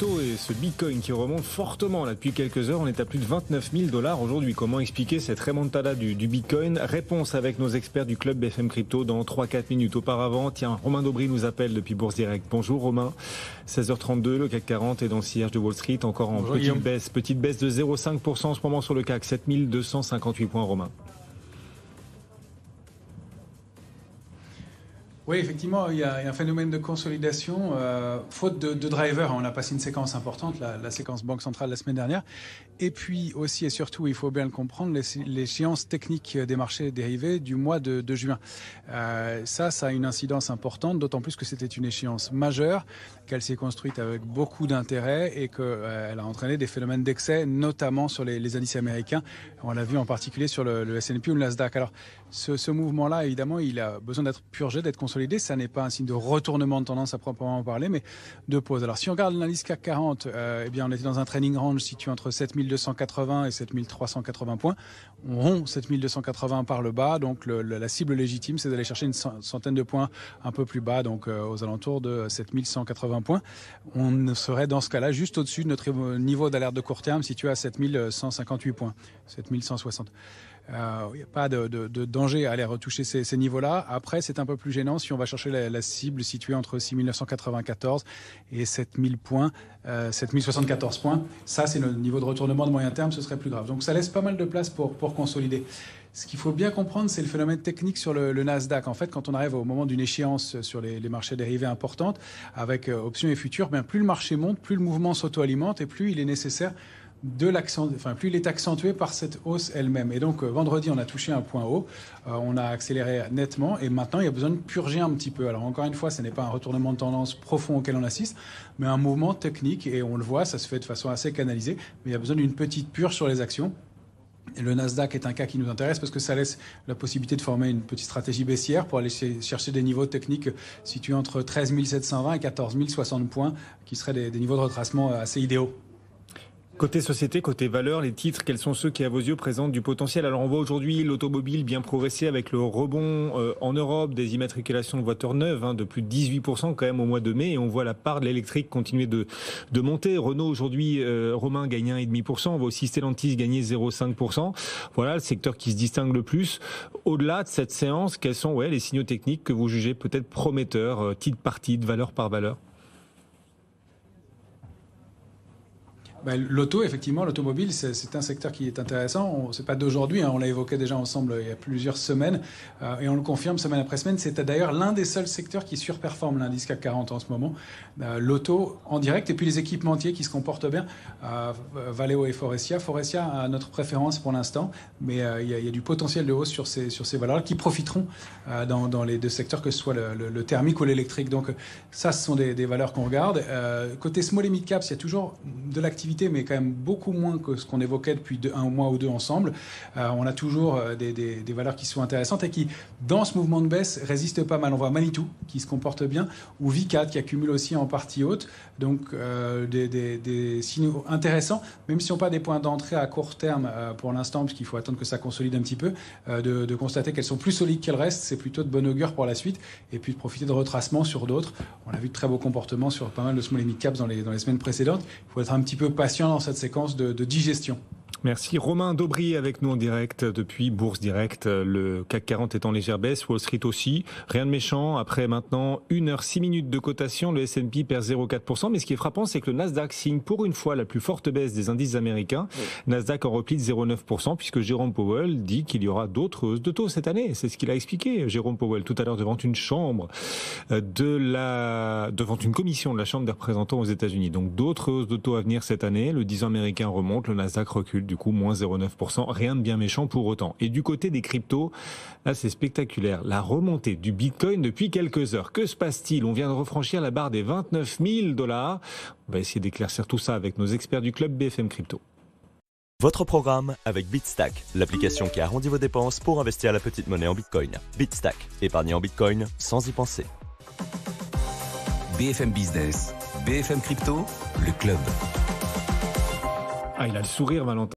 crypto et ce Bitcoin qui remonte fortement là depuis quelques heures. On est à plus de 29 000 $ aujourd'hui. Comment expliquer cette remontada du Bitcoin? Réponse avec nos experts du club BFM Crypto dans 3-4 minutes. Auparavant, tiens, Romain Daubry nous appelle depuis Bourse Direct. Bonjour Romain. 16h32, le CAC 40 est dans le sillage de Wall Street, encore en petite baisse de 0,5% en ce moment sur le CAC, 7258 points, Romain. Oui, effectivement, il y a un phénomène de consolidation, faute de drivers. On a passé une séquence importante, la séquence Banque centrale la semaine dernière. Et puis aussi et surtout, il faut bien le comprendre, l'échéance technique des marchés dérivés du mois de juin. Ça a une incidence importante, d'autant plus que c'était une échéance majeure, qu'elle s'est construite avec beaucoup d'intérêt et qu'elle a entraîné des phénomènes d'excès, notamment sur les indices américains. On l'a vu en particulier sur le S&P ou le Nasdaq. Alors, ce mouvement-là, évidemment, il a besoin d'être purgé, d'être consolidé. Ça n'est pas un signe de retournement de tendance à proprement parler, mais de pause. Alors, si on regarde l'indice CAC 40, eh bien, on était dans un trading range situé entre 7280 et 7380 points. On rompt 7280 par le bas, donc la cible légitime, c'est d'aller chercher une centaine de points un peu plus bas, donc aux alentours de 7180 points. On serait dans ce cas-là juste au-dessus de notre niveau d'alerte de court terme situé à 7158 points, 7160. Il n'y a pas de danger à aller retoucher ces niveaux-là. Après, c'est un peu plus gênant si on va chercher la cible située entre 6994 et 7000 points, 7074 points. Ça, c'est le niveau de retournement de moyen terme, ce serait plus grave. Donc ça laisse pas mal de place pour consolider. Ce qu'il faut bien comprendre, c'est le phénomène technique sur le Nasdaq. En fait, quand on arrive au moment d'une échéance sur les marchés dérivés importantes, avec options et futurs, bien, plus le marché monte, plus le mouvement s'auto-alimente et plus il est nécessaire plus il est accentué par cette hausse elle-même. Et donc, vendredi, on a touché un point haut, on a accéléré nettement, et maintenant, il y a besoin de purger un petit peu. Alors, encore une fois, ce n'est pas un retournement de tendance profond auquel on assiste, mais un mouvement technique, et on le voit, ça se fait de façon assez canalisée, mais il y a besoin d'une petite purge sur les actions. Et le Nasdaq est un cas qui nous intéresse parce que ça laisse la possibilité de former une petite stratégie baissière pour aller chercher des niveaux techniques situés entre 13 720 et 14 060 points, qui seraient des niveaux de retracement assez idéaux. Côté société, côté valeur, les titres, quels sont ceux qui, à vos yeux, présentent du potentiel? Alors, on voit aujourd'hui l'automobile bien progresser avec le rebond en Europe des immatriculations de voitures neuves de plus de 18% quand même au mois de mai. Et on voit la part de l'électrique continuer de monter. Renault, aujourd'hui, Romain gagne 1,5%. On voit aussi Stellantis gagner 0,5%. Voilà le secteur qui se distingue le plus. Au-delà de cette séance, quels sont les signaux techniques que vous jugez peut-être prometteurs, titre par titre, valeur par valeur? L'auto, effectivement, l'automobile, c'est un secteur qui est intéressant. C'est pas d'aujourd'hui, on l'a évoqué déjà ensemble il y a plusieurs semaines, et on le confirme semaine après semaine. C'est d'ailleurs l'un des seuls secteurs qui surperforme l'indice CAC 40 en ce moment. L'auto en direct, et puis les équipementiers qui se comportent bien. Valeo et Faurecia. Faurecia a notre préférence pour l'instant, mais il y a du potentiel de hausse sur ces valeurs qui profiteront dans les deux secteurs, que ce soit le thermique ou l'électrique. Donc ça, ce sont des valeurs qu'on regarde. Côté small et mid caps, il y a toujours de l'activité, mais quand même beaucoup moins que ce qu'on évoquait depuis un mois ou deux ensemble. On a toujours des valeurs qui sont intéressantes et qui, dans ce mouvement de baisse, résistent pas mal. On voit Manitou qui se comporte bien, ou Vicat qui accumule aussi en partie haute. Donc des signaux intéressants, même si on n'a pas des points d'entrée à court terme pour l'instant, puisqu'il faut attendre que ça consolide un petit peu, de constater qu'elles sont plus solides qu'elles restent, c'est plutôt de bon augure pour la suite, et puis de profiter de retracements sur d'autres. On a vu de très beaux comportements sur pas mal de small et mid caps dans les semaines précédentes. Il faut être un petit peu patient dans cette séquence de digestion. Merci. Romain Daubry avec nous en direct depuis Bourse Direct. Le CAC 40 est en légère baisse, Wall Street aussi. Rien de méchant. Après maintenant 1h06 de cotation, le S&P perd 0,4%. Mais ce qui est frappant, c'est que le Nasdaq signe pour une fois la plus forte baisse des indices américains. Oui. Nasdaq en repli de 0,9%, puisque Jérôme Powell dit qu'il y aura d'autres hausses de taux cette année. C'est ce qu'il a expliqué, Jérôme Powell, tout à l'heure devant une chambre devant une commission de la Chambre des représentants aux États-Unis. Donc d'autres hausses de taux à venir cette année. Le 10 ans américain remonte, le Nasdaq recule. Du coup, moins 0,9%, rien de bien méchant pour autant. Et du côté des cryptos, là c'est spectaculaire. La remontée du Bitcoin depuis quelques heures. Que se passe-t-il? On vient de refranchir la barre des 29 000 $. On va essayer d'éclaircir tout ça avec nos experts du club BFM Crypto. Votre programme avec Bitstack, l'application qui arrondit vos dépenses pour investir la petite monnaie en Bitcoin. Bitstack, épargner en Bitcoin sans y penser. BFM Business, BFM Crypto, le club. Ah, il a le sourire, Valentin.